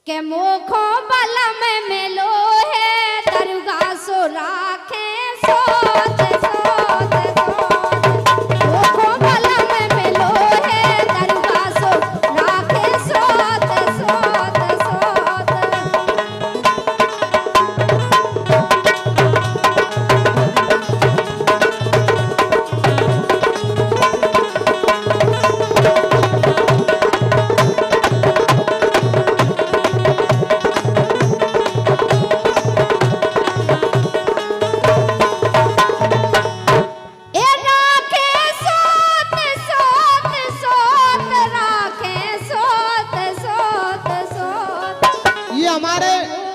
के मोखो बल में मेलो है दरगाह सो राखे सोत सोत सोत मोखो बल में मेलो है दरगाह सो राखे सोत सोत सोत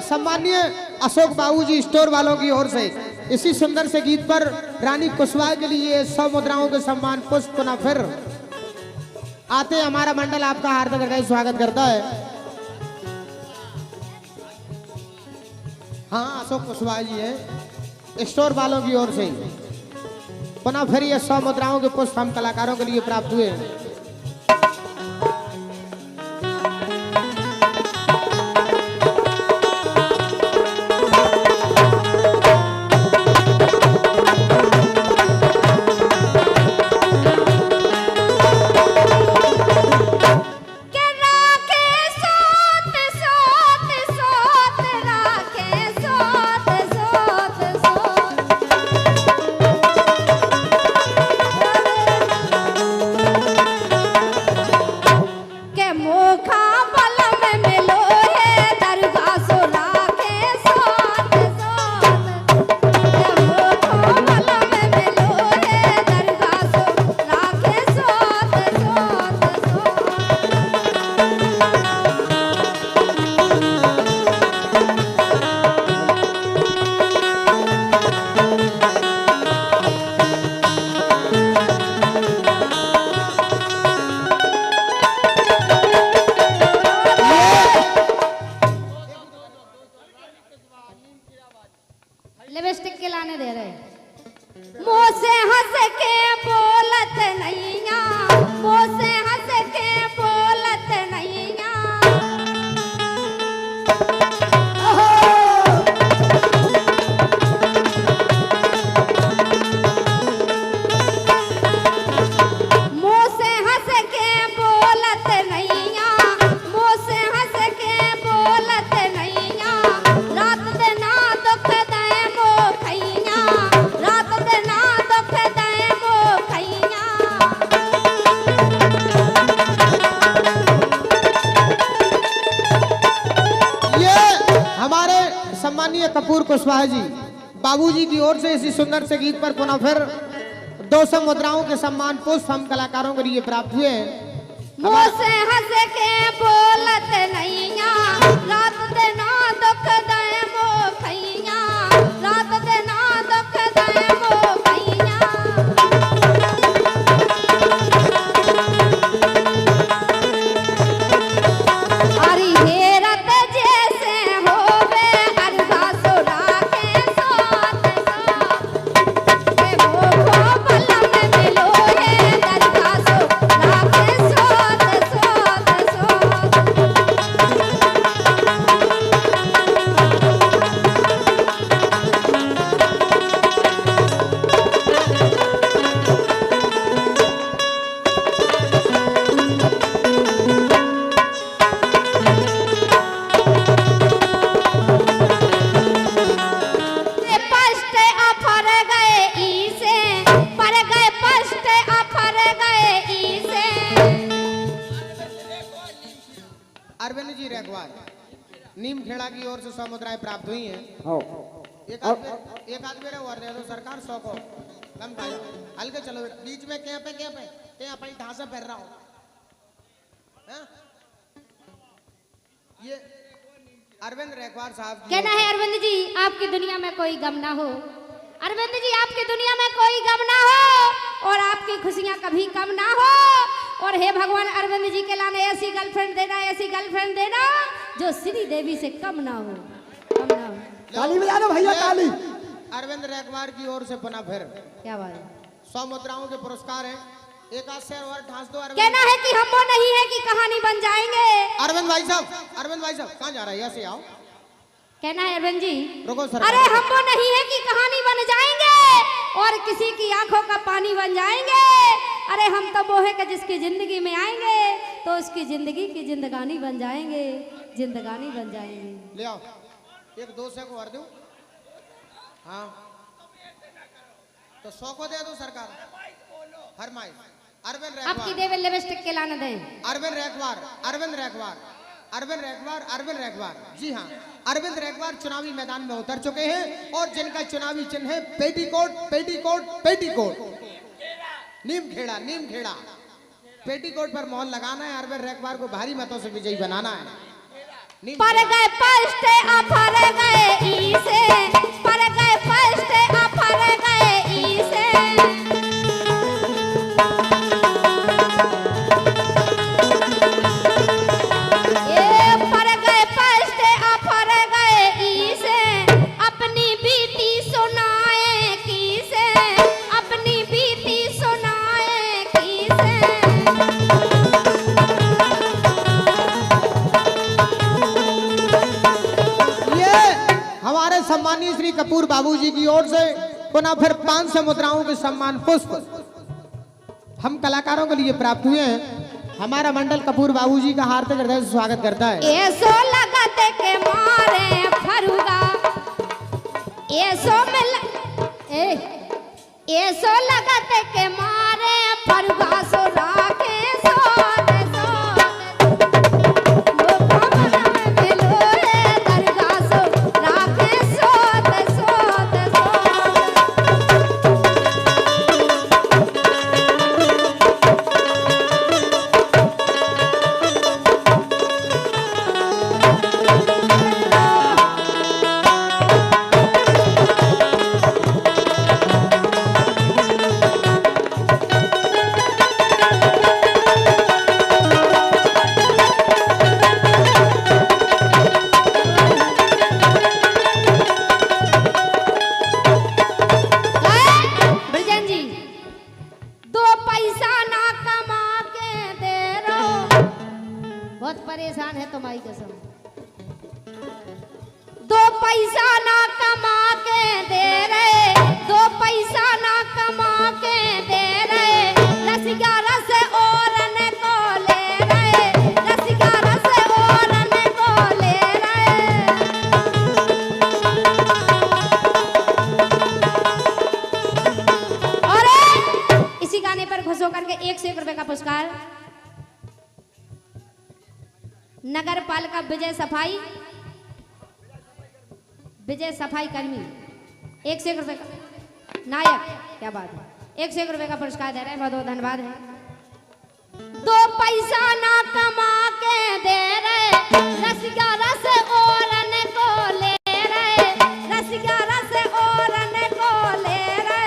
सम्मानीय अशोक बाबूजी स्टोर वालों की ओर से इसी सुंदर से गीत पर रानी कुशवाहा के लिए 100 मुद्राओं के सम्मान पुष्प पुनः फिर आते हमारा मंडल आपका हार्दिक हृदय स्वागत करता है। हाँ अशोक कुशवाहा जी है स्टोर वालों की ओर से पुनः फिर ये 100 मुद्राओं के पुष्प हम कलाकारों के लिए प्राप्त हुए। लिपस्टिक के लाने दे रहे मुँह से हंस के बोलत नैया मुँह से हंस के बोलत नैया मुँह से हंस के बोलत नैया मुँह से हंस के बोलत नैया रात दिना दुख सम्मानीय कपूर कुशवाहा जी बाबूजी की ओर से इसी सुंदर से गीत पर पुनः फिर 200 मुद्राओं के सम्मान पुष्प हम कलाकारों के लिए प्राप्त हुए। मुँह से हंस के बोलत नैया रात दिना दुख दे मो खैया रात दिना दुख दे मो खैया हरी हेरत जैसे होवे दरगाह सो राखे सोत सोत के मोखो बल में मेलो है दरगाह सो राखे सोत सोत सोत पष्ट अफर गए इसे पर गए पष्ट अफर गए इसे अरविंद जी रेखवार नीम खेड़ा की ओर से 100 मुद्राएं प्राप्त हुई हैं। एक आदमी और दे दो सरकार 100 को कम खाया हल्के चलो बीच में क्या पे अपनी ढांसा पहन रहा हो हाँ? ये अरविंद रेखवार साहब कहना है अरविंद जी आपकी दुनिया में कोई गम ना हो अरविंद जी आपकी दुनिया में कोई गम ना हो और आपकी खुशियां कभी कम ना हो और हे भगवान अरविंद जी के लाने ऐसी गर्लफ्रेंड देना जो श्री देवी से कम ना हो ताली बजा दो भैया ताली। अरविंद रेखवार की ओर से पुनः फिर क्या बात है 100 मुद्राओं के पुरस्कार हैं एक आध शेर और ठास दो अरविंद। कहना है कि हम वो नहीं है कि कहानी बन जाएंगे। अरविंद भाई साहब कहाँ जा रहा है? यहाँ से आओ। कहना है अरविंद जी, रुको सर। अरे हम वो नहीं है कि कहानी बन जाएंगे और किसी की आंखों का पानी बन जाएंगे। अरे हम तो वो है कि जिसकी जिंदगी में आएंगे तो उसकी जिंदगी की जिंदगानी बन जाएंगे, जिंदगानी बन जाएंगे। ले आओ एक 2 से को और दूं। हाँ तो 100 को दे दो सरकार। फरमाइश अरविंद आपकी रैकवार। देवे लिपस्टिक के लाने दें। अरविंद रैकवार जी हाँ, अरविंद रैकवार चुनावी मैदान में उतर चुके हैं और जिनका चुनावी चिन्ह है पेटीकोट। नीम खेड़ा पेटीकोट पर मोहर लगाना है। अरविंद रैकवार को भारी मतों से विजयी बनाना है। पर गए फर्स्ट अफर गए इसे, पर गए फर्स्ट अफर गए इसे। ये पर गए फर्स्ट अफर गए इसे, अपनी बीती सुनाए किसे, अपनी बीती सुनाए किसे। हमारे सम्मानीय श्री कपूर बाबूजी की ओर से पुनः फिर 500 मुद्राओं के सम्मान पुष्प हम कलाकारों के लिए प्राप्त हुए हैं। हमारा मंडल कपूर बाबूजी का हार्दिक हृदय से स्वागत करता है। ऐसो लगते के मारे फरुगा, ऐसो लगते के मारे फरुगा सो राखे परेशान है तुम्हारी कसम। 2 पैसा ना कमा के दे रहे, 2 पैसा ना कमा के दे रहे, रसिया रस और न को ले रहे, रसिया रस और न को ले रहे। और इसी गाने पर खुश होकर के 101 रुपए का पुरस्कार नगर पालिका विजय सफाई कर्मी 101 रुपए का नायक, क्या बात है, 101 रुपए का पुरस्कार दे रहे हैं। बहुत बहुत धन्यवाद है। 2 पैसा ना कमा के दे रहे, रसिया रस और न को ले रहे, रसिया रस और न को ले रहे।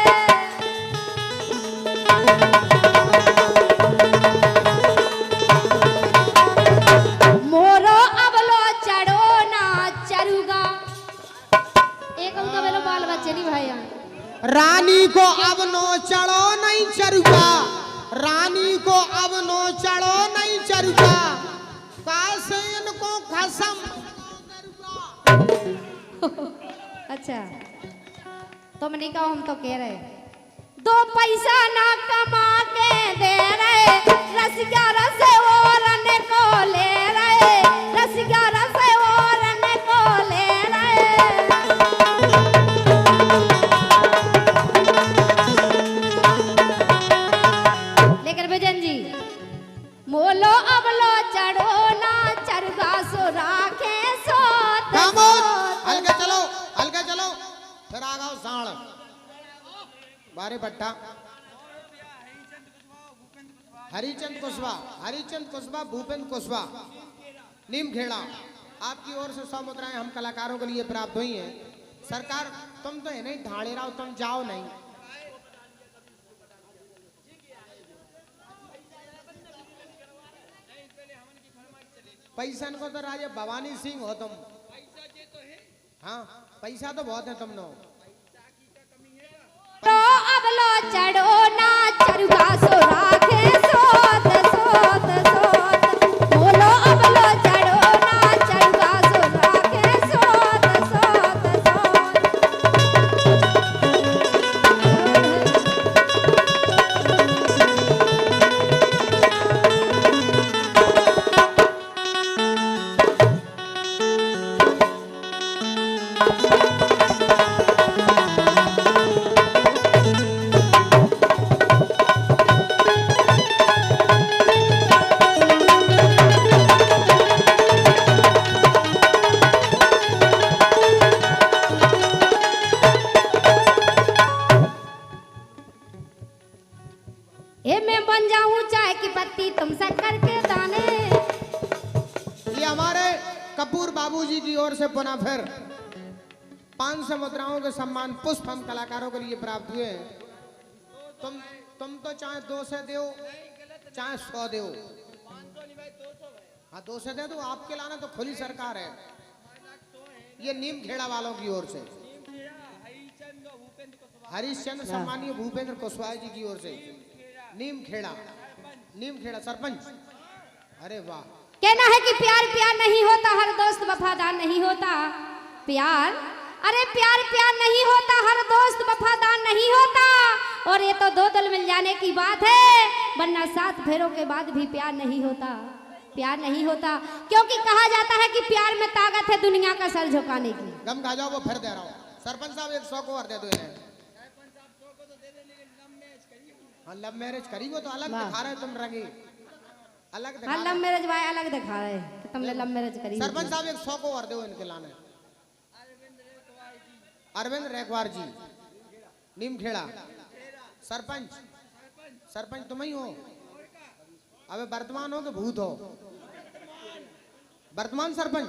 मोरो अबलो चढ़ो ना चरुगा, एक उनका बेलो बाल बच्चे नहीं भाई। रानी को अब नो चढ़ो नहीं चरुका, रानी को अब नो चढ़ो नहीं चरुका, कैसे इनको खसम। अच्छा तुम नहीं कहो, हम तो कह रहे 2 पैसा ना कमा के दे रहे, रसिया रस और न को ले रहे, रसिया रस और न को ले रहे। लेकिन भजन जी मोलो अबलो चढ़ो ना चरगा सो राखे सोत। हल्के चलो फिर आ गओ साण बारे पट्टा। हरिचंद कुशवाहा, भूपेंद्र कुशवाहा, नीम खेड़ा, आपकी ओर से 100 मुद्राएं हम कलाकारों के लिए प्राप्त हुई हैं। सरकार तुम तो है नहीं ढाड़े रहो, तुम जाओ नहीं। पैसा को तो राजा भवानी सिंह हो तुम। हाँ पैसा तो बहुत है तुम नो। तो अब लो चढ़ो ना चरुगा सो राखे ए मैं बन जाऊं चाय की पत्ती तुम शक्कर के दाने। ये हमारे कपूर बाबूजी की ओर से पुनः फिर 500 मुद्राओं के सम्मान पुष्प हम कलाकारों के लिए प्राप्त हुए हैं। तुम तो चाहे 200 दो चाहे 100 दो। हाँ 200 दे दो, आपके लाना तो खुली सरकार है। ये नीम खेड़ा वालों की ओर से हरिश्चंद्र सम्मानीय भूपेंद्र कुशवाहा जी की ओर से नीम खेड़ा सरपंच। अरे वाह। कहना है कि प्यार प्यार नहीं होता, हर दोस्त वफादार नहीं होता। प्यार, अरे प्यार प्यार नहीं होता, हर दोस्त वफादार नहीं होता। और ये तो दो दिल मिल जाने की बात है, वरना 7 फेरों के बाद भी प्यार नहीं होता। प्यार नहीं होता क्योंकि कहा जाता है कि प्यार में ताकत है दुनिया का सर झुकाने की। गम खा जाओ, वो फिर दे रहा हूँ। सरपंच साहब 100 को और दे दो इन्हें। हाँ लव मैरिज करी, वो तो अलग दिखा रहे तुम रंगी, अलग दिखा लव मैरिज भाई अलग दिखा रहे कि तुमने लव मैरिज करी। सरपंच साहब 100 को और दो इनके लाने। अरविंद रेखवार जी नीमखेड़ा सरपंच तुम ही हो। अबे वर्तमान हो कि भूत हो? वर्तमान सरपंच।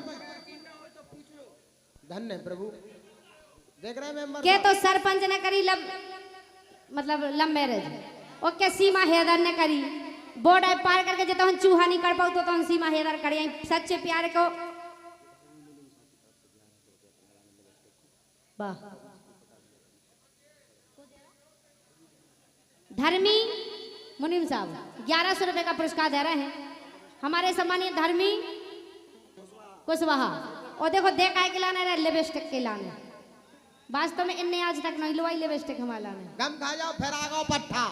धन्य प्रभु। देख रहे हैं मेंबर के तो सरपंच ने करी लव मैरिज, और क्या सीमा हैदर ने करी। बोर्ड पार करके जो हम चूहा नहीं कर पाऊ तो हम सीमा हैदर करी। सच्चे प्यार को वाह। धर्मी मुनीम साहब 1100 रुपए का पुरस्कार दे रहे हैं हमारे सम्मानीय धर्मी कुशवाहा। और देखो देखा के लाने रहे लिपस्टिक के लाने, वास्तव में इनने आज तक नहीं लुवाई लिपस्टिक हमारे लाने। गम खा जाओ फिर आ गओ पट्टा।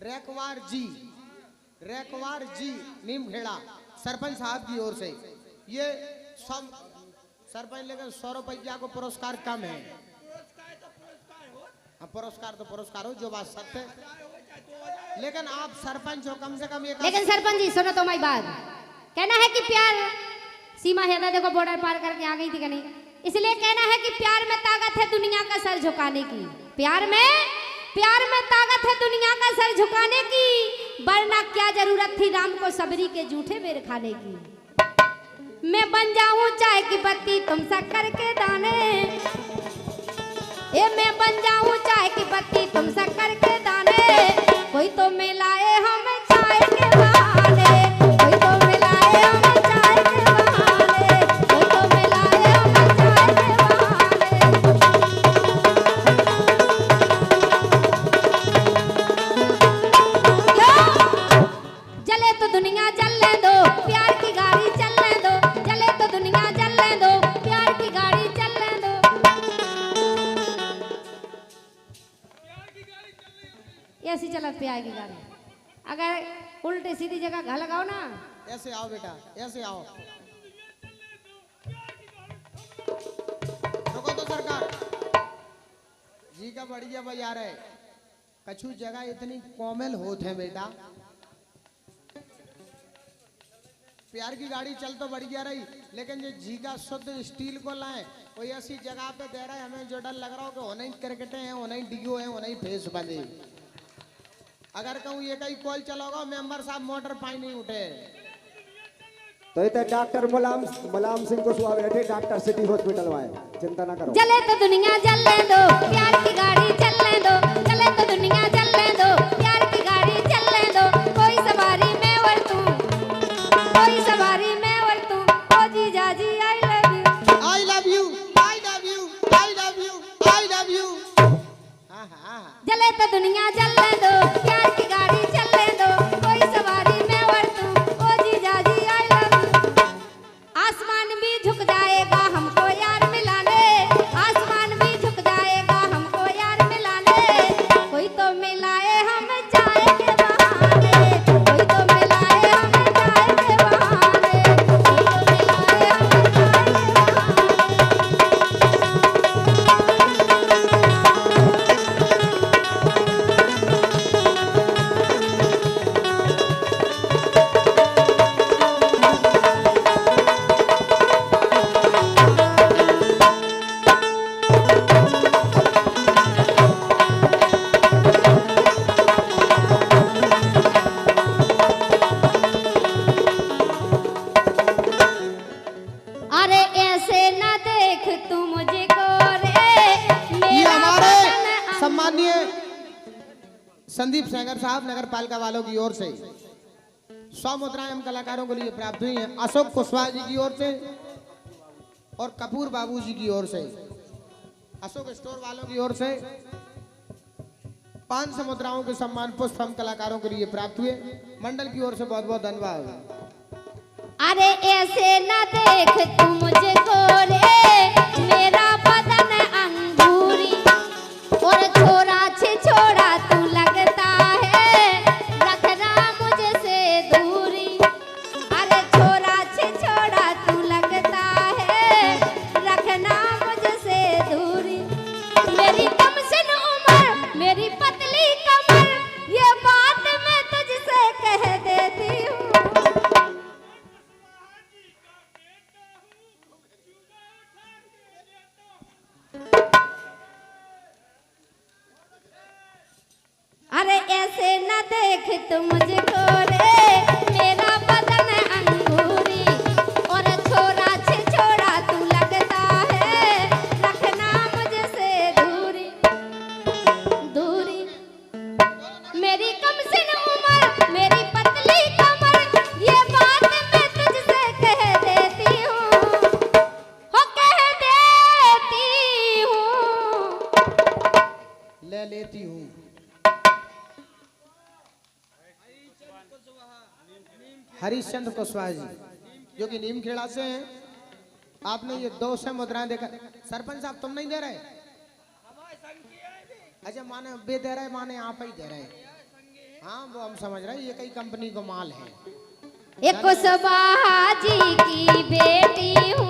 रेखवार जी नीमखेड़ा सरपंच साहब की ओर से ये सब सरपंच, लेकिन 100 रुपया को पुरस्कार कम है। हाँ पुरस्कार तो पुरस्कार हो, जो बात सत्य है, लेकिन आप सरपंच हो कम से कम एक। लेकिन सरपंच जी सुनो तो मेरी बात, कहना है कि प्यार सीमा हैदर देखो बॉर्डर पार करके आ गई थी कि नहीं, इसलिए कहना है कि प्यार में ताकत है दुनिया का सर झुकाने की। प्यार में ताकत है दुनिया का सर झुकाने की, वरना क्या जरूरत थी राम को सबरी के जूठे बेर खाने की। मैं बन जाऊं चाय की पत्ती तुम शक्कर के दाने। ए मैं बन जाऊं चाय की पत्ती तुम शक्कर के दाने। कोई तो मिलाए हमें चाय के बहाने, कोई तो मिलाए हमें चाय के बहाने, कोई तो मिलाए हमें चाय के बहाने। जले तो दुनिया जलने दो, प्यार की गाड़ी चलने दो। जले तो दुनिया जलने दो, प्यार की गाड़ी चलने दो। ऐसी चलत प्यार की गाड़ी, अगर उल्टे सीधी जगह घा लगाओ ना। ऐसे आओ बेटा, ऐसे आओ। रुको तो सरकार जी का बढ़िया बाजार है। कछु जगह इतनी कोमल होत है बेटा। प्यार की गाड़ी चल तो बढ़िया रही, लेकिन जो जी का शुद्ध स्टील को लाए कोई ऐसी जगह पे दे रहा है, हमें जो डर लग रहा हो कि होना ही क्रिकेटे हैं, होना ही डीओ है, होना ही फेस बंदे। अगर कहूँ ये कहीं कॉल चलाओगा मेंबर साहब मोटर पाई नहीं उठे तो इतने डॉक्टर मुलायम सिंह को सुहा बैठे डॉक्टर सिटी हॉस्पिटल वाए, चिंता ना करो। जले तो दुनिया जलने दो, प्यार की गाड़ी चलने दो। जले तो दुनिया जलने दो, प्यार की गाड़ी चलने दो। कोई सवारी में और तू, कोई सवारी में और तू। ओ जीजा ji I love you, I love you, I love you, I love you, I love you. जले तो दुनिया जलने दो, प्यार की गाड़ी चलने दो। कोई सवारी में और तू, ओ जीजा जी आई लव यू। आसमान भी झुक जाएगा हमको यार मिलाने, आसमान भी झुक जाएगा हमको यार मिलाने। कोई तो मिलाए संदीप सेंगर साहब नगर पालिका वालों की ओर से 100 मुद्राएं हम कलाकारों के लिए प्राप्त हुई हैं। अशोक कुशवाहा जी की ओर से और कपूर बाबू जी की ओर से, अशोक स्टोर वालों की ओर से 500 मुद्राओं के सम्मान पुष्प हम कलाकारों के लिए प्राप्त हुए। मंडल की ओर से बहुत बहुत धन्यवाद। अरे ऐसे न देख तू मुझको रे, मेरा बदन अंगूरी, और छोरा छे छोड़ा तू लगता है, रखना मुझसे दूरी। अरे छोरा छे छोड़ा तू लगता है, रखना मुझसे दूरी। मेरी कमसिन उम्र, मेरी पतली कमर, ये बात मैं तुझसे कह देती हूँ। अरे ऐसे न देख तू मुझको रे, मेरा बदन अंगूरी, और छोरा छे छोड़ा तू लगता है, रखना मुझसे दूरी दूरी। मेरी कमसिन उम्र, मेरी पतली कमर, ये बात मैं तुझसे कह देती हूँ, हो कह देती हूँ। ले लेती हूँ। हरिश्चंद्र कुशवाहा जी जो कि नीमखेड़ा से हैं। आपने ये 200 मुद्राएं देखा। सरपंच साहब तुम नहीं दे रहे? अच्छा, माने बे दे रहे, माने आप ही दे रहे। हाँ वो हम समझ रहे हैं, ये कई कंपनी को माल है। एक कुशवाहा जी की बेटी हूँ।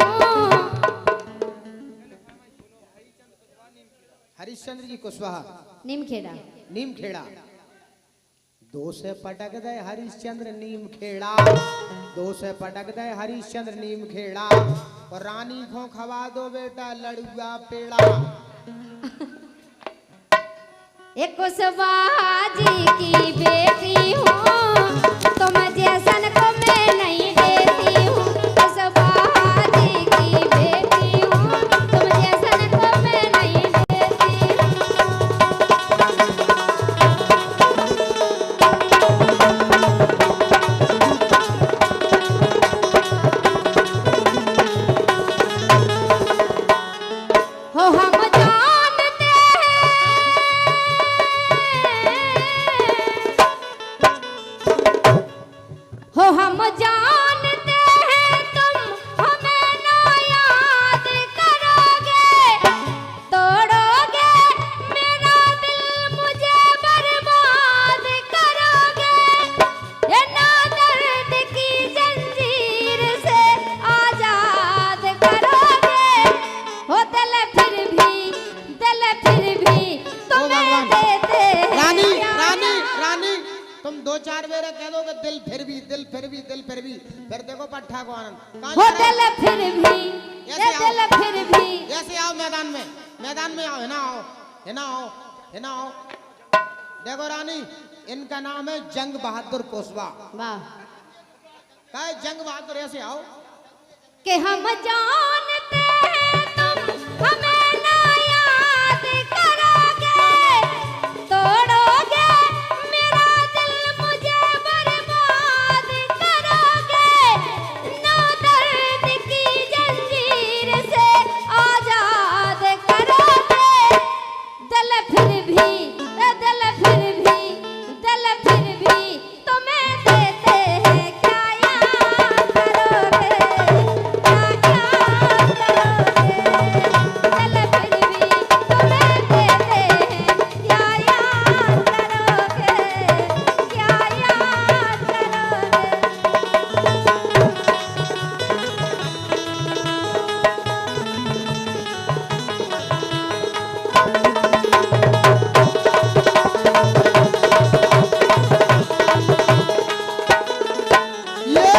हरिश्चंद्र जी कुशवाहा, नीमखेड़ा। नीमखेड़ा। 2 से पटक दे हरिश्चंद्र नीमखेड़ा, 2 से पटक दे हरिश्चंद्र नीमखेड़ा, और रानी को खवा दो बेटा लड़ुआ पेड़ा। एक कुशवाहा जी की बेटी हूँ, तुम जैसन को मैं नहीं देती हूँ। कुशवाहा जी की बेटी हूँ, तुम जैसन को मैं नहीं देती हो। हम जानते हो, हम जानते हैं तुम हमें ना याद करोगे, तोड़ोगे मेरा दिल, मुझे बर्बाद करोगे, ये ना दर्द की जंजीर से आजाद करोगे, हो दिल फिर भी तुम्हें देते हैं। रानी रानी रानी, तुम 2-4 बेर कह दोगे दिल फिर भी, दिल फिर भी, दिल फिर भी, फिर देखो पट्ठा को आनंद। हो दिल फिर भी, ये दिल फिर भी। ऐसे आओ मैदान में, मैदान में आओ, है ना आओ, है ना आओ, है ना आओ। देखो रानी, इनका नाम है जंग बहादुर कुशवाहा। वाह। क्या है जंग बहादुर? ऐसे आओ। कि हम जानते हैं तुम हमें ना याद करोगे, तोड़ोगे मेरा दिल, मुझे बर्बाद करोगे, ना दर्द की जंजीर से आजाद करोगे, दिल फिर भी, दिल फिर भी, दिल फिर भी तुम्हें देते हैं, क्या याद करोगे, क्या याद करोगे, दिल फिर भी तुम्हें देते हैं, क्या याद करोगे, क्या याद करोगे। ये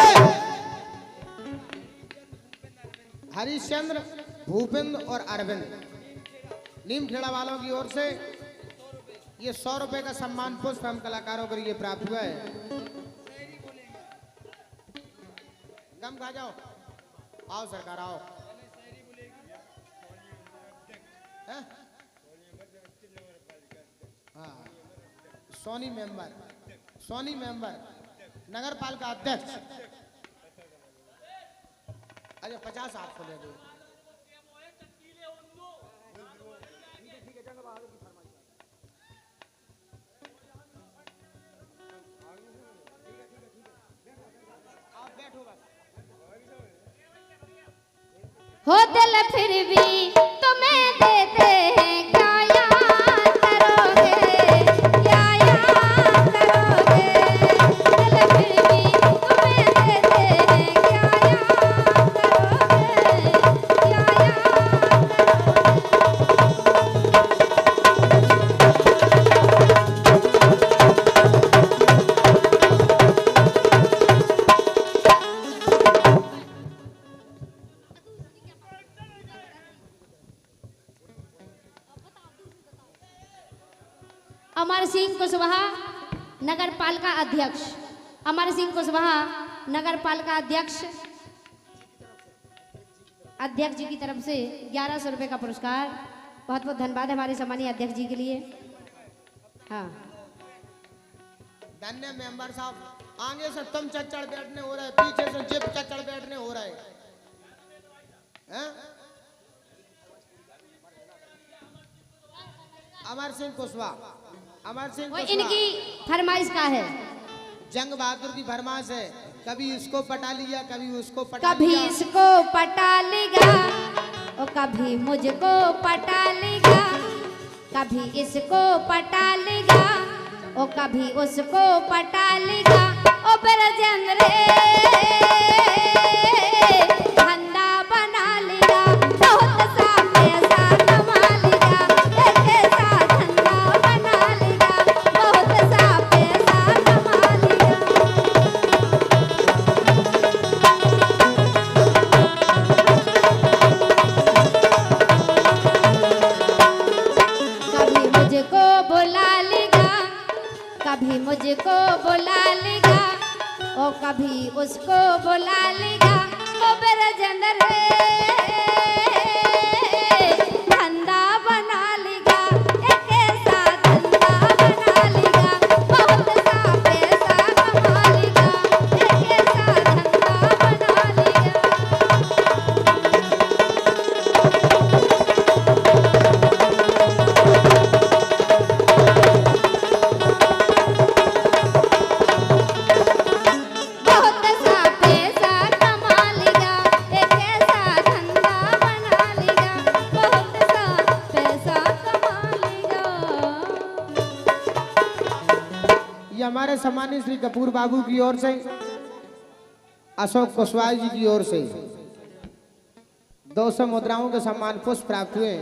हरिश्चंद्र, भूपेंद्र और अरविंद नीमखेड़ा वालों की ओर से ये 100 रुपए का सम्मान पुष्प हम कलाकारों के लिए प्राप्त हुआ है। गम खा जाओ, आओ सरकार आओ। हैं? हाँ, सोनी मेंबर नगर पालिका अध्यक्ष। अरे 50 आपको ले दो। आप बैठो बस। हो दिल फिर भी तुम्हें देते हैं, क्या याद करोगे, क्या याद करोगे। दिल फिर भी तुम्हें देते हैं, क्या याद करोगे, क्या याद अमर सिंह कुशवाहा नगर पालिका अध्यक्ष, अमर सिंह कुशवाहा नगर पालिका अध्यक्ष जी की तरफ से 1100 रुपए का पुरस्कार। बहुत बहुत धन्यवाद हमारे सम्मानीय अध्यक्ष जी के लिए। हाँ धन्य मेंबर साहब, आगे से तुम चढ़ बैठने हो रहा है, पीछे से जिप चढ़ बैठने हो रहा है, हैं? अमर सिंह कुशवाहा इनकी फरमाइश का है। जंग बहादुर की फरमाइश है, कभी इसको पटा लिया, कभी उसको पटा कभी लिया। इसको पटा लेगा और कभी मुझको पटा लेगा, कभी इसको पटा लेगा और कभी उसको पटा लेगा। ओ ब्रजेंद्र धंधा बना लेगा, बहुत सा पैसा कमा लेगा, एक ऐसा धंधा बना लेगा, बहुत सा पैसा कमा लेगा। कभी मुझको बुला लेगा, कभी मुझको बुला लेगा और कभी उसको बुला लेगा। ओ ब्रजेंद्र धंधा बना लेगा, एक ऐसा धंधा बना लेगा, बहुत सा पैसा कमा लेगा, एक ऐसा धंधा बना लेगा। बहुत सा पैसा कमा लेगा, एक ऐसा धंधा बना लेगा, बहुत सा पैसा कमा लेगा। ये हमारे सम्मानित श्री कपूर बाबू की ओर से, अशोक कुशवाहा जी की ओर से 200 मुद्राओं के सम्मान पुष्प प्राप्त हुए।